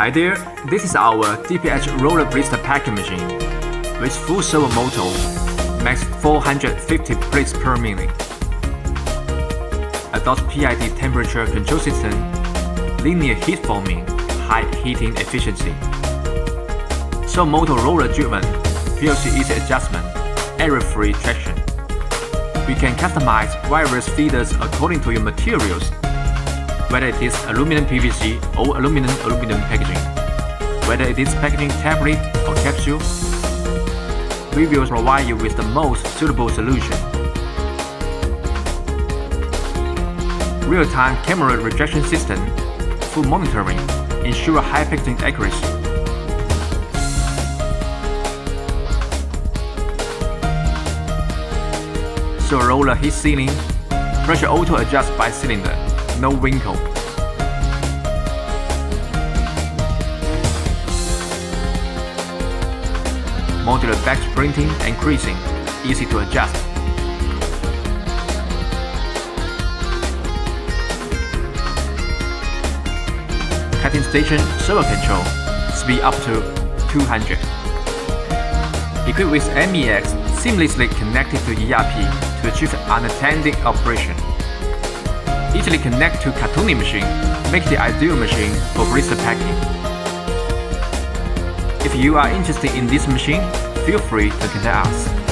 Hi there, this is our DPH Roller Blister Packing Machine with full servo motor, max 450 plates per minute. Adult PID temperature control system, linear heat forming, high heating efficiency. Servo motor roller driven, PLC easy adjustment, error-free traction. We can customize various feeders according to your materials, whether it is aluminum-PVC or aluminum packaging, whether it is packaging tablet or capsule. We will provide you with the most suitable solution. Real-time camera rejection system, full monitoring, ensure high packaging accuracy. So roller heat sealing, pressure auto adjust by cylinder, no wrinkle. Modular batch printing and creasing, easy to adjust. Cutting station servo control, speed up to 200. Equipped with MES, seamlessly connected to ERP to achieve unattended operation. Easily connect to cartoning machine, make the ideal machine for blister packing. If you are interested in this machine, feel free to contact us.